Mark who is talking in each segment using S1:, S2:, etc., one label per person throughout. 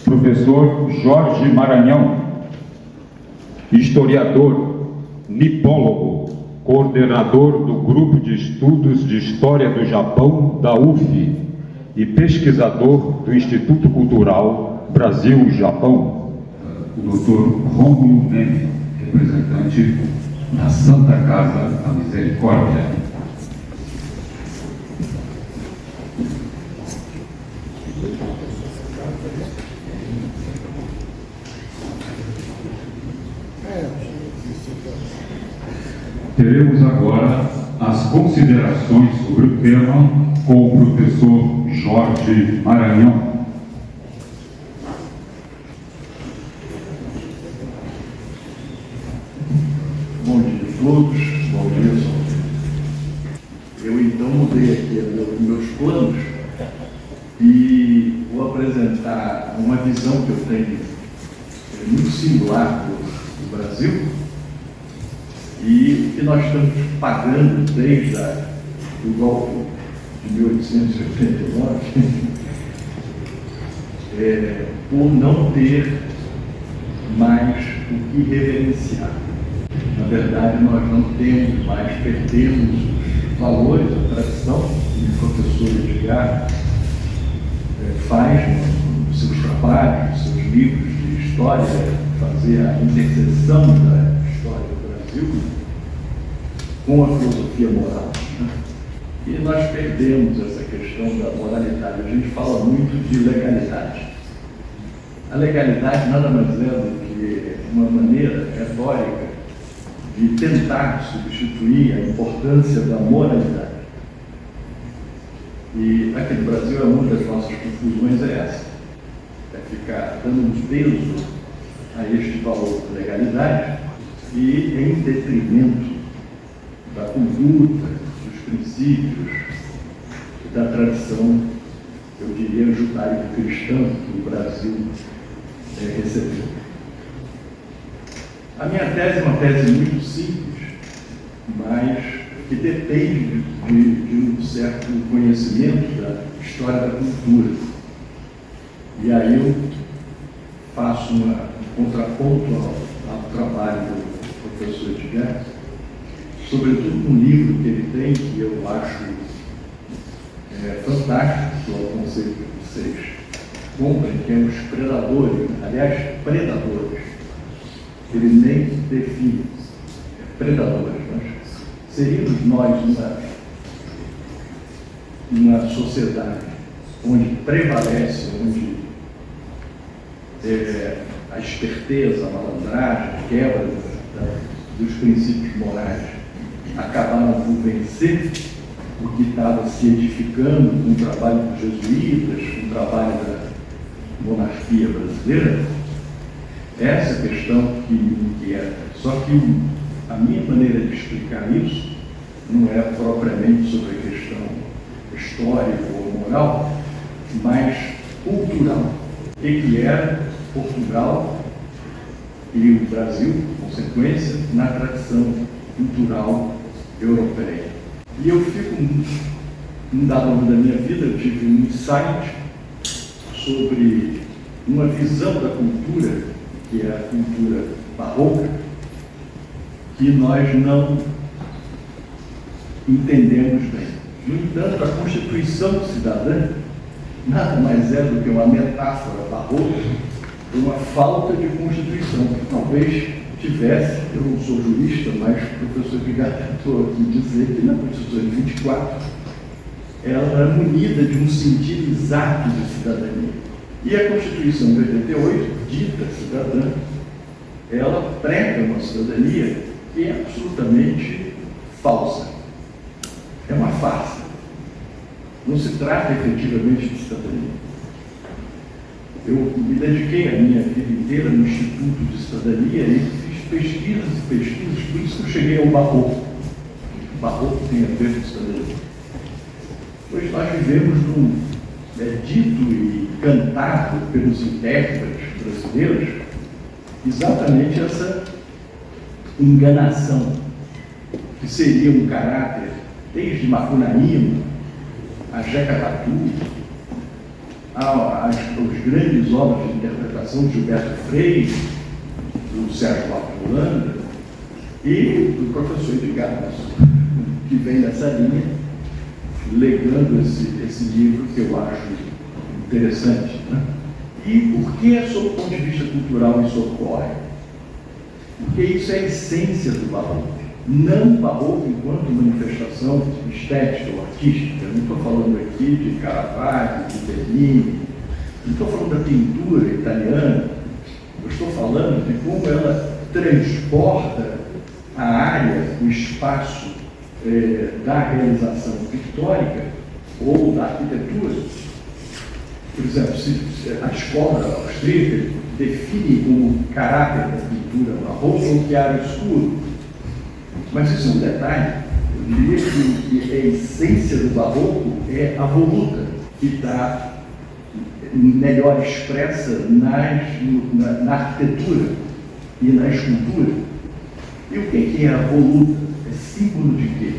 S1: professor Jorge Maranhão, historiador, nipólogo, coordenador do Grupo de Estudos de História do Japão da UF e pesquisador do Instituto Cultural Brasil-Japão, o Dr. Rômulo Neme, representante da Santa Casa da Misericórdia. Teremos agora as considerações sobre o tema com o professor Jorge Maranhão.
S2: Bom dia a todos, bom dia, São. Eu então mudei aqui meus planos e vou apresentar uma visão que eu tenho muito singular do Brasil e que nós estamos pagando desde o golpe de 1889 por não ter mais o que reverenciar. Na verdade, nós não temos mais, perdemos os valores, a tradição que o professor Edgar faz nos seus trabalhos, nos seus livros de história, fazer a interseção da história do Brasil com a filosofia moral. E nós perdemos essa questão da moralidade. A gente fala muito de legalidade. A legalidade nada mais é do que uma maneira retórica de tentar substituir a importância da moralidade. E aqui no Brasil, uma das nossas confusões é essa. É ficar dando um peso a este valor da legalidade e em detrimento da conduta, dos princípios, da tradição, eu diria, judaico-cristã que o Brasil recebeu. A minha tese é uma tese muito simples, mas que depende de um certo conhecimento da história da cultura. E aí eu faço um contraponto ao trabalho do professor Edgar, sobretudo um livro que ele tem, que eu acho fantástico, que eu aconselho que vocês comprem, que é Os Predadores, aliás, Predadores. Ele nem define predadores, mas seríamos nós uma sociedade onde prevalece, onde a esperteza, a malandragem, a quebra dos princípios morais acabaram por vencer o que estava se edificando com o trabalho dos jesuítas, com o trabalho da monarquia brasileira. Essa questão que me inquieta. Só que a minha maneira de explicar isso não é propriamente sobre a questão histórica ou moral, mas cultural. O que era Portugal e o Brasil, consequência, na tradição cultural europeia. E eu fico, num dado momento da minha vida, eu tive um insight sobre uma visão da cultura, que é a cultura barroca, que nós não entendemos bem. No entanto, a Constituição cidadã nada mais é do que uma metáfora barroca de uma falta de Constituição, que talvez tivesse, eu não sou jurista, mas o professor Edgar tentou aqui dizer que na Constituição de 24 ela era munida de um sentido exato de cidadania. E a Constituição de 88, dita cidadã, ela prega uma cidadania que é absolutamente falsa. É uma farsa. Não se trata efetivamente de cidadania. Eu me dediquei a minha vida inteira no Instituto de Cidadania e fiz pesquisas e pesquisas, por isso que eu cheguei ao barroco. O barroco tem a ver com cidadania. Pois nós vivemos dito e cantado pelos intérpretes brasileiros exatamente essa enganação, que seria um caráter desde Macunaíma a Jeca Tatu, os grandes obras de interpretação de Gilberto Freire, do Sérgio Lopes de Holanda e do professor Edgar Campos, que vem nessa linha, legando esse livro que eu acho interessante. Né? E por que, sob o ponto de vista cultural, isso ocorre? Porque isso é a essência do barroco. Não o barroco enquanto manifestação estética ou artística. Eu não estou falando aqui de Caravaggio, de Bellini, não estou falando da pintura italiana, eu estou falando de como ela transborda a área, o espaço da realização pictórica ou da arquitetura. Por exemplo, a escola austríaca define como caráter da pintura barroca o chiaro escuro. Mas isso é um detalhe. Eu diria que a essência do barroco é a voluta, que está melhor expressa na arquitetura e na escultura. E o que é a voluta? É símbolo de quê?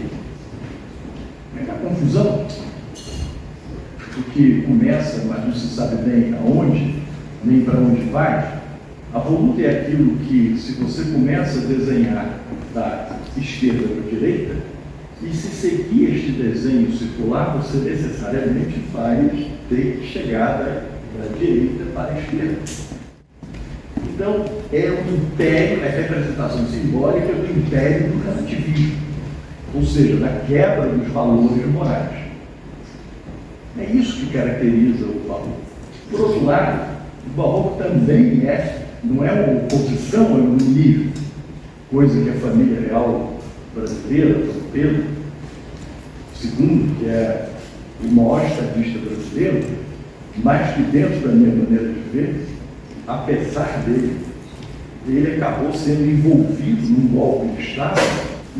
S2: É a confusão. Porque começa, mas não se sabe bem aonde, nem para onde vai. A voluta é aquilo que, se você começa a desenhar da esquerda para a direita, e se seguir este desenho circular, você necessariamente vai ter que chegar da direita para a esquerda. Então, é um império, é a representação simbólica do império do relativismo, ou seja, da quebra dos valores morais. É isso que caracteriza o barroco. Por outro lado, o barroco também não é uma oposição, é um unir, coisa que a família real brasileira, Dom Pedro II, que é o maior estadista brasileiro, mas que dentro da minha maneira de ver, apesar dele, ele acabou sendo envolvido num golpe de Estado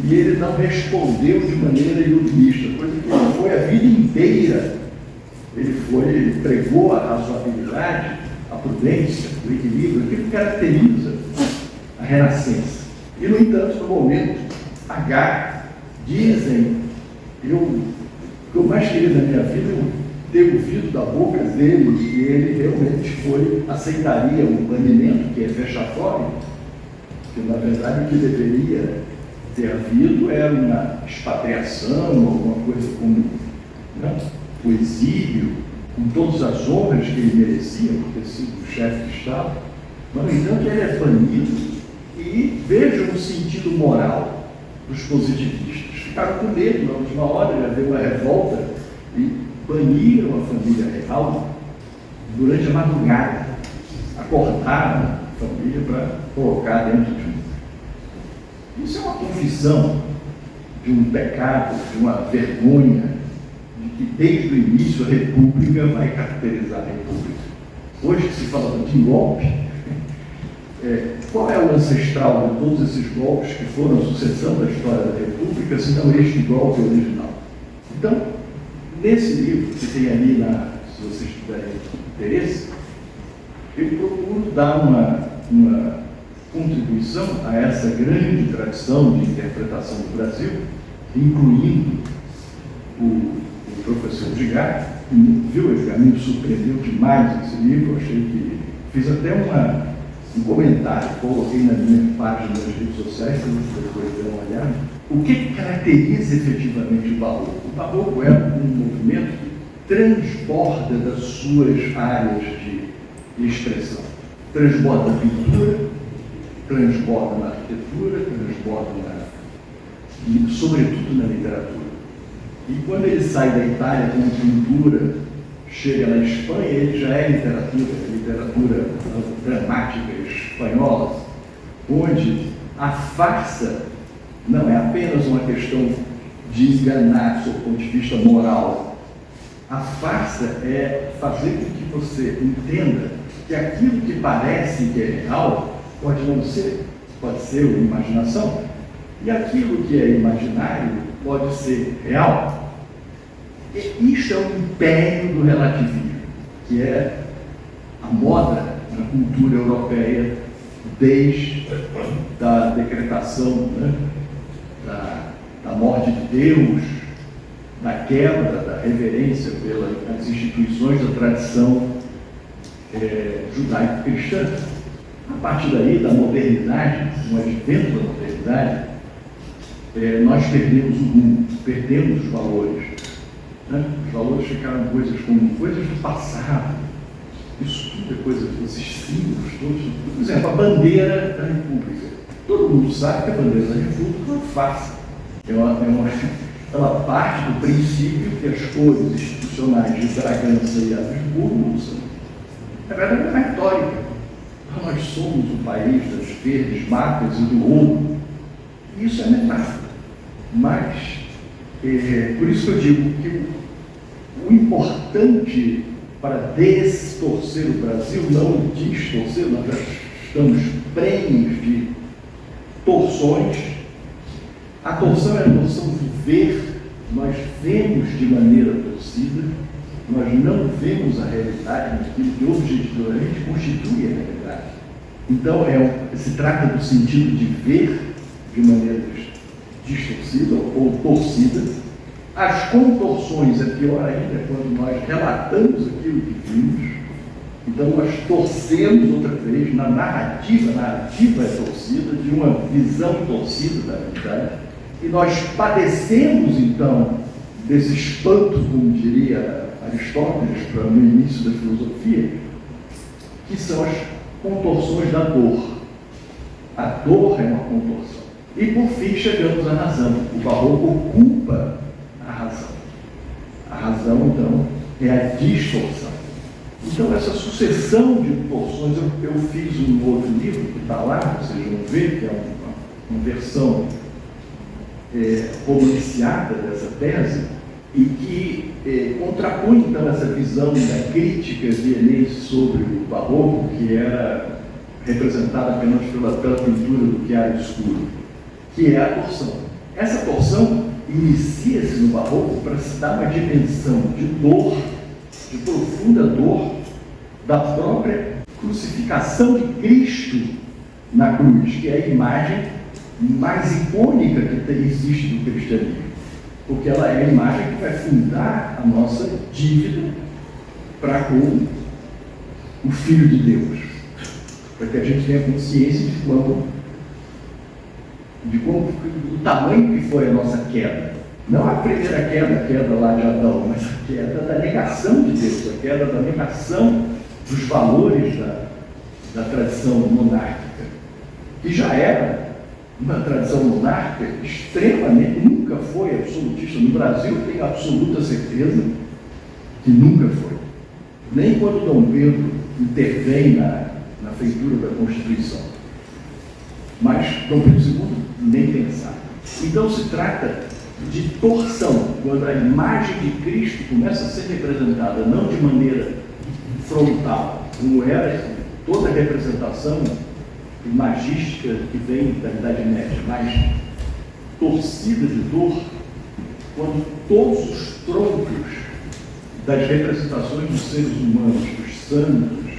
S2: e ele não respondeu de maneira iluminista, coisa que ele foi a vida inteira. Ele pregou a razoabilidade, a prudência, o equilíbrio, aquilo que caracteriza a Renascença. E, no entanto, no momento H, dizem, o que eu mais queria na minha vida é ter ouvido da boca dele que ele realmente aceitaria um banimento, que é fechatório, que na verdade o que deveria ter havido era uma expatriação, alguma coisa como, né, o exílio, com todas as honras que ele merecia por ter sido o chefe de Estado. Mas, no entanto, ele é banido e vejam o sentido moral dos positivistas. Ficaram com medo na última hora, já veio uma revolta e baniram a família real durante a madrugada. Acordaram a família para colocar dentro de um. Isso é uma confissão de um pecado, de uma vergonha, de que desde o início a República vai caracterizar a República. Hoje que se fala de golpe, qual é o ancestral de todos esses golpes que foram a sucessão da história da República, se não este golpe original? Então, nesse livro, que tem ali, se vocês tiverem interesse, eu procuro dar uma contribuição a essa grande tradição de interpretação do Brasil, incluindo o professor Edgar, viu, Edgar, me surpreendeu demais esse livro, eu achei que fiz até um comentário, coloquei na minha página das redes sociais, para vocês depois darem uma olhada. O que caracteriza efetivamente o barroco? O barroco é um movimento que transborda das suas áreas de expressão. Transborda na pintura, transborda na arquitetura, transborda e sobretudo na literatura. E quando ele sai da Itália com pintura, chega na Espanha, ele já é literatura dramática espanhola, onde a farsa não é apenas uma questão de enganar sob o ponto de vista moral. A farsa é fazer com que você entenda que aquilo que parece que é real pode não ser, pode ser uma imaginação, e aquilo que é imaginário pode ser real. E isto é o império do relativismo, que é a moda na cultura europeia desde a decretação, né, da morte de Deus, da quebra muita reverência pelas instituições da tradição judaico-cristã. A partir daí, da modernidade, no advento da modernidade, nós perdemos o rumo, perdemos os valores. Né? Os valores ficaram coisas como coisas do passado. Isso tudo é coisa desses símbolos todos. Por exemplo, a bandeira da República. Todo mundo sabe que a bandeira da República é uma farsa. Ela parte do princípio que as cores institucionais de Bragança e Habsburgo são. Na verdade, é uma retórica. Nós somos o país das verdes matas e do ouro. Isso é metáfora. Mas, por isso que eu digo que o importante para destorcer o Brasil, não distorcer, nós já estamos prenhes de torções. A torção é a torção do ver, nós vemos de maneira torcida, nós não vemos a realidade naquilo que objetivamente constitui a realidade. Então, se trata do sentido de ver de maneira distorcida ou torcida. As contorções é pior ainda quando nós relatamos aquilo que vimos. Então, nós torcemos outra vez na narrativa. A narrativa é torcida, de uma visão torcida da realidade. E nós padecemos, então, desse espanto, como diria Aristóteles, no início da filosofia, que são as contorções da dor. A dor é uma contorção. E, por fim, chegamos à razão. O barroco ocupa a razão. A razão, então, é a distorção. Então, essa sucessão de torções, eu fiz um outro livro que está lá, vocês vão ver, que é uma versão romanciada dessa tese, e que contrapõe, então, essa visão da crítica de Enes sobre o barroco, que era representada apenas pela pintura do chiaro escuro, que é a torção. Essa torção inicia-se no barroco para se dar uma dimensão de dor, de profunda dor, da própria crucificação de Cristo na cruz, que é a imagem mais icônica que existe do cristianismo, porque ela é a imagem que vai fundar a nossa dívida para com o Filho de Deus, para que a gente tenha consciência do tamanho que foi a nossa queda. Não a primeira queda, a queda lá de Adão, mas a queda da negação de Deus, a queda da negação dos valores da tradição monárquica, que já era uma tradição monárquica extremamente, nunca foi absolutista. No Brasil, tenho absoluta certeza que nunca foi. Nem quando Dom Pedro intervém na feitura da Constituição. Mas Dom Pedro II nem pensar. Então se trata de torção, quando a imagem de Cristo começa a ser representada não de maneira frontal, como era toda a representação imagística que vem da Idade Média, mas torcida de dor, quando todos os troncos das representações dos seres humanos, dos santos,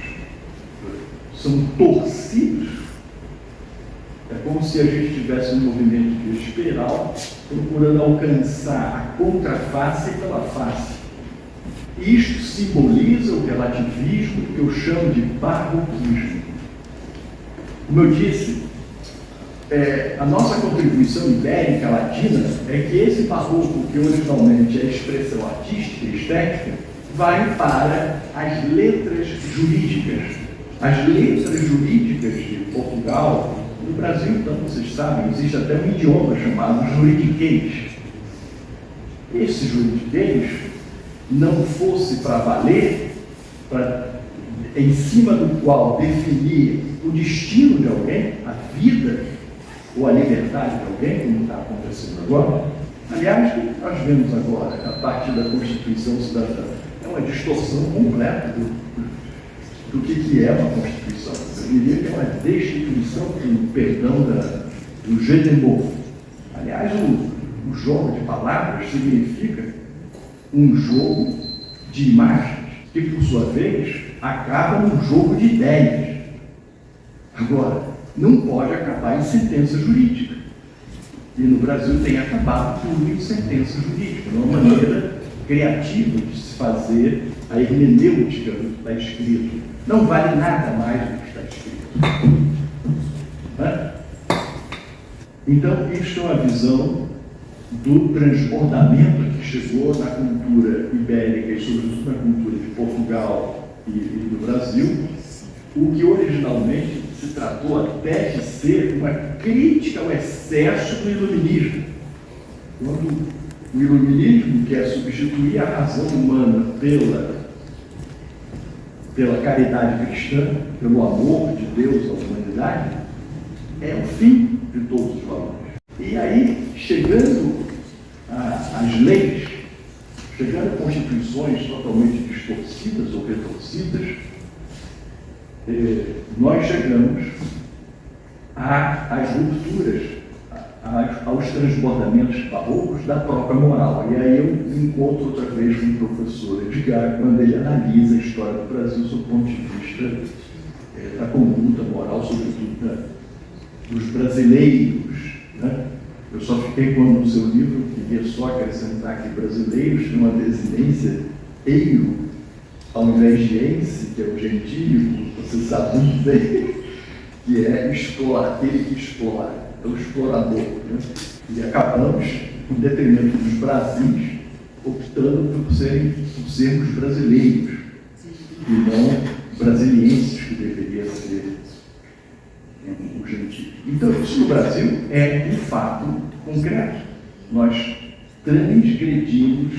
S2: são torcidos. É como se a gente tivesse um movimento de espiral procurando alcançar a contraface pela face. Isto simboliza o relativismo que eu chamo de barroquismo. Como eu disse, a nossa contribuição ibérica latina é que esse barroco, que originalmente é expressão artística e estética, vai para as letras jurídicas. As letras jurídicas de Portugal, no Brasil, então, vocês sabem, existe até um idioma chamado juridiquês. Esse juridiquês não fosse para valer, em cima do qual definir o destino de alguém, a vida ou a liberdade de alguém, como está acontecendo agora. Aliás, o que nós vemos agora, a partir da Constituição Cidadã, é uma distorção completa do que é uma Constituição. Eu diria que é uma destituição, com perdão do jeu de mots. Aliás, o jogo de palavras significa um jogo de imagens, que, por sua vez, acaba num jogo de ideias. Agora, não pode acabar em sentença jurídica. E no Brasil tem acabado tudo em sentença jurídica, de uma maneira criativa de se fazer a hermenêutica do que está escrito. Não vale nada mais do que está escrito. Né? Então, isto é uma visão do transbordamento que chegou na cultura ibérica e, sobretudo, na cultura de Portugal e do Brasil, o que originalmente se tratou até de ser uma crítica ao excesso do iluminismo. Quando o iluminismo quer substituir a razão humana pela caridade cristã, pelo amor de Deus à humanidade, é o fim de todos os valores. E aí, chegando às leis, chegando a constituições totalmente distorcidas ou retorcidas, nós chegamos às rupturas, aos transbordamentos barrocos da própria moral. E aí eu encontro outra vez com o professor Edgar, quando ele analisa a história do Brasil sob o ponto de vista da conduta moral, sobretudo dos brasileiros. Né? Eu só fiquei quando no seu livro, queria só acrescentar que brasileiros têm uma desinência eiro, ao invés de ense, que é o gentio, você sabe muito bem, que é explorar, aquele que explora, é o explorador. Né? E acabamos, em detrimento dos Brasis, optando por sermos brasileiros, e não brasilienses, que deveria ser o gentio. Então, isso no Brasil é um fato concreto. Nós transgredimos,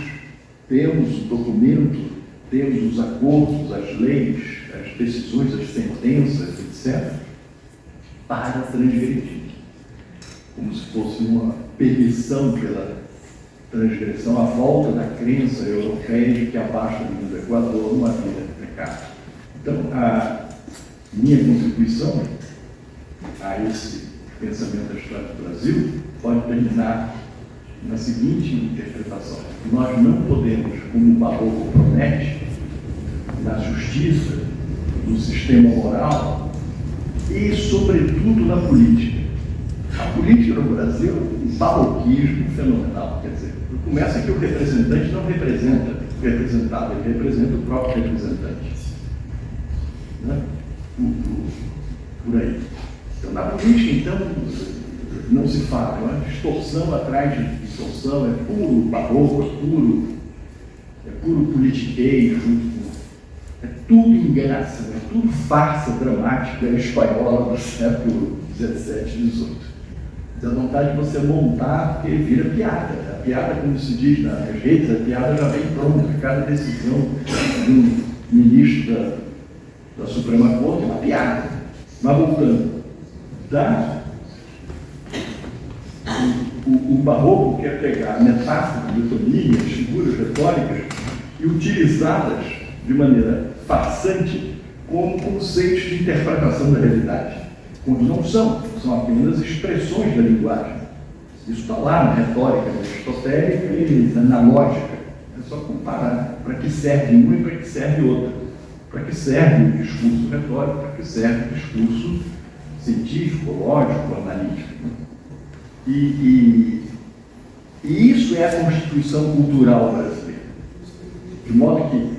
S2: temos o documento, temos os acordos, as leis, as decisões, as sentenças, etc., para transgredir. Como se fosse uma permissão pela transgressão, a volta da crença europeia de que abaixo da linha do Equador não havia pecado. Então, a minha contribuição a esse pensamento da história do Brasil pode terminar na seguinte interpretação: nós não podemos, como o Barroco promete, na justiça, no sistema moral e, sobretudo, na política. A política no Brasil é um barroquismo fenomenal. Quer dizer, começa que o representante não representa o representado, ele representa o próprio representante. Né? Por aí. Então, na política, então, não se fala, é uma distorção atrás de distorção, é puro barroco, é puro politiqueiro, é tudo enganação, é tudo farsa dramática espanhola do século XVII, XVIII. Dá vontade de você montar, porque vira piada. A piada, como se diz nas redes, a piada já vem pronta. Cada decisão de um ministro da Suprema Corte é uma piada. Mas voltando, o Barroco quer pegar metáforas, metonias, figuras retóricas e utilizá-las de maneira farsante como conceitos de interpretação da realidade, quando não são apenas expressões da linguagem. Isso está lá na retórica aristotélica e na lógica. É só comparar para que serve uma e para que serve outra. Para que serve o discurso retórico, para que serve o discurso científico, lógico, analítico. E isso é a constituição cultural brasileira. De modo que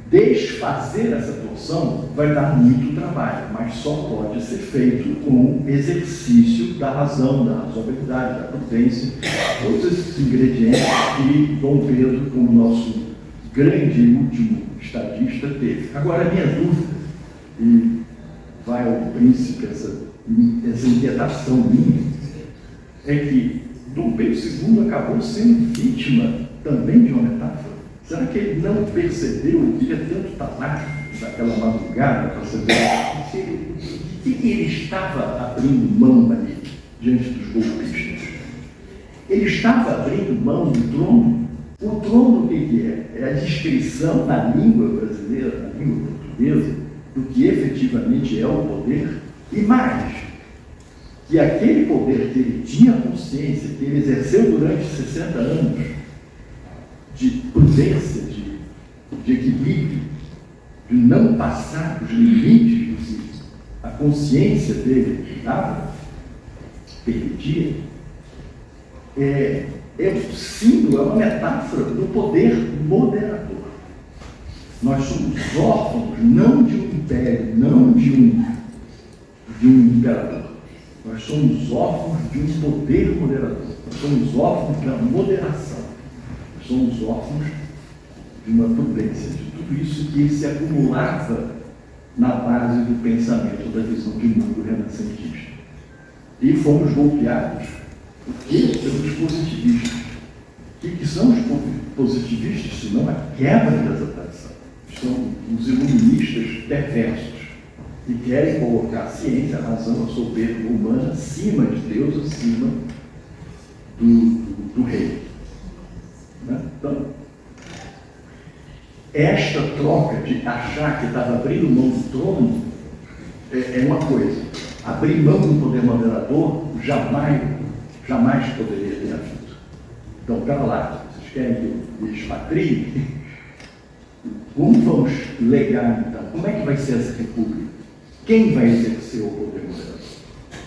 S2: desfazer essa torção vai dar muito trabalho, mas só pode ser feito com o exercício da razão, da razoabilidade, da prudência, todos esses ingredientes que Dom Pedro, como nosso grande e último estadista, teve. Agora, a minha dúvida, e vai ao príncipe essa inquietação minha, é que Dom Pedro II acabou sendo vítima também de uma metáfora. Será que ele não percebeu, ele queria tanto estar lá naquela madrugada para saber o que ele estava abrindo mão ali diante dos golpistas? Ele estava abrindo mão do trono. O trono o que é? É a descrição na língua brasileira, na língua portuguesa, do que efetivamente é o poder, e mais, que aquele poder que ele tinha consciência, que ele exerceu durante 60 anos, de prudência, de equilíbrio, de não passar dos limites do que a consciência dele dava, permitia, é um símbolo, é uma metáfora do poder moderador. Nós somos órfãos não de um império, não de um imperador. Nós somos órfãos de um poder moderador. Nós somos órfãos da moderação. Nós somos órfãos de uma prudência, de tudo isso que se acumulava na base do pensamento, da visão de mundo renascentista. E fomos golpeados pelos positivistas. O que são os positivistas, senão a quebra dessa tradição? São os iluministas perversos, que querem colocar a ciência, a razão, a soberba humana acima de Deus, acima do rei. Né? Então, esta troca de achar que estava abrindo mão do trono é uma coisa. Abrir mão do poder moderador jamais poderia ter havido. Então, pera lá, vocês querem que eu expatrie? Como vamos legar, então? Como é que vai ser essa república? Quem vai exercer o poder moderador?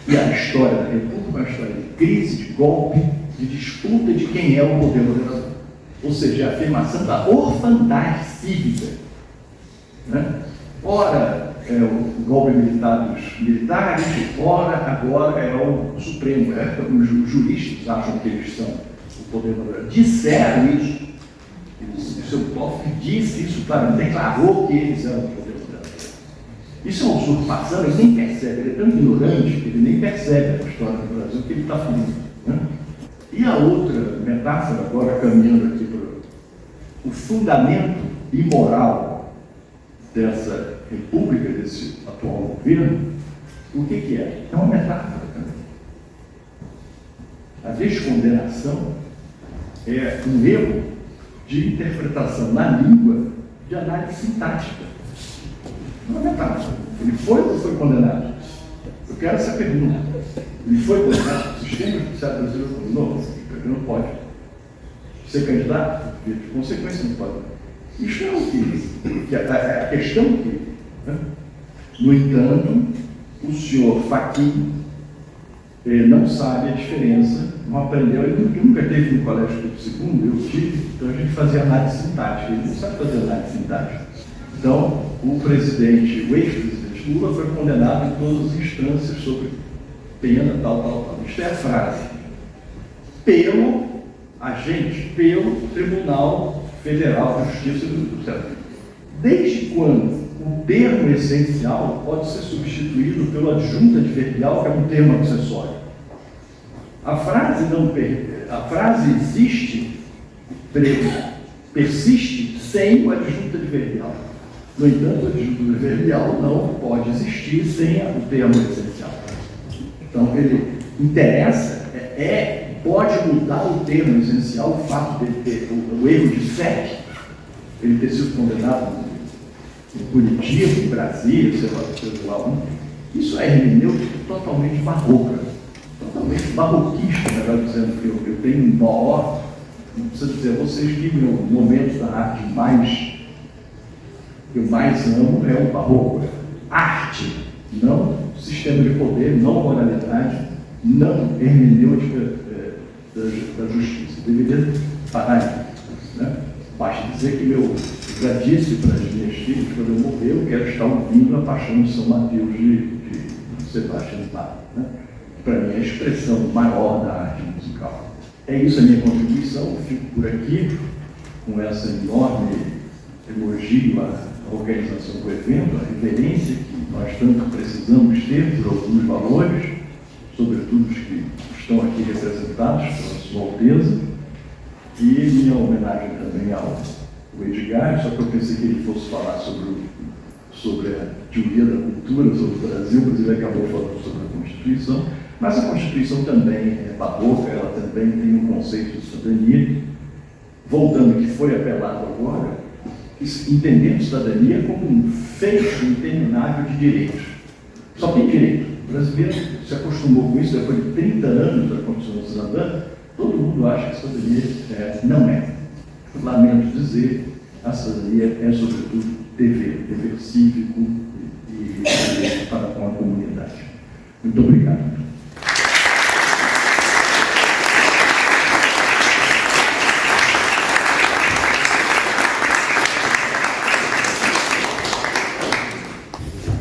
S2: E a história da república é uma história de crise, de golpe, de disputa de quem é o poder moderador. Ou seja, a afirmação da orfandade cívica. Né? Ora é o golpe militar dos militares, ora agora é o Supremo. Os juristas acham que eles são o poder moderador. Disseram isso. O seu Toffoli disse isso, claro, declarou que eles eram o poder moderador. Isso é uma usurpação, ele nem percebe, ele é tão ignorante que ele nem percebe a história do Brasil que ele está falando. Né? E a outra metáfora, agora caminhando aqui para o fundamento imoral dessa república, desse atual governo, o que é? É uma metáfora também. A descondenação é um erro de interpretação na língua de análise sintática. Não é metáfora. Ele foi ou foi condenado? Eu quero essa pergunta. Ele foi condenado? O sistema judiciário brasileiro condenou? Ele não pode ser candidato? De consequência, não pode. Isso é o que a questão que, né? No entanto, o senhor Fachin não sabe a diferença, não aprendeu, ele nunca teve no Colégio Pedro II, eu tive, então a gente fazia análise sintática, ele não sabe fazer análise sintática. Então, o ex-presidente Lula foi condenado em todas as instâncias sobre pena, tal. Isto é a frase. Pelo Tribunal Federal de Justiça do Brasil. Desde quando o termo essencial pode ser substituído pelo adjunto adverbial, que é um termo acessório? A frase existe, persiste sem o adjunto adverbial. No entanto, o adjunto adverbial não pode existir sem o termo essencial. Então, ele interessa, pode mudar o termo essencial, o fato de ter o erro de Sete, ele ter sido condenado em Curitiba, em Brasília, sei lá. Isso é hermenêutica totalmente barroca, totalmente barroquista, melhor dizendo, que eu tenho maior, não precisa dizer, vocês vivem um momento da arte que eu mais amo, é o barroco. Arte, não sistema de poder, não moralidade, não hermenêutica da justiça. Deveria parar aí. Né? Basta dizer que eu já disse para as minhas filhas, quando eu morrer, eu quero estar ouvindo a Paixão de São Mateus de Sebastião Bach. Né? Para mim, é a expressão maior da arte musical. É isso a minha contribuição. Eu fico por aqui com essa enorme elogio à organização do evento, a reverência que nós tanto precisamos ter por alguns valores, sobretudo os que estão aqui representados pela Sua Alteza, e minha homenagem também ao Edgar, só que eu pensei que ele fosse falar sobre a teoria da cultura, sobre o Brasil, mas ele acabou falando sobre a Constituição, mas a Constituição também é barroca, ela também tem um conceito de cidadania. Voltando ao que foi apelado agora, entendemos cidadania como um fecho interminável de direitos. Só tem direito. O brasileiro se acostumou com isso, depois de 30 anos da Constituição Cidadã, todo mundo acha que cidadania não é. Lamento dizer, a cidadania é, sobretudo, dever cívico e para com a comunidade. Muito obrigado.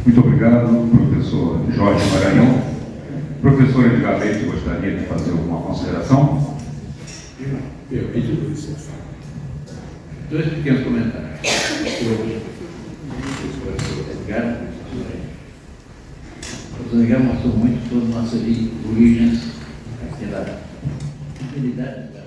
S3: Muito obrigado, professor Jorge Maranhão. Professor Edgar Leite, gostaria de fazer alguma consideração?
S2: Dois pequenos comentários. O professor Edgar mostrou muito sobre nossas origens, aquela habilidade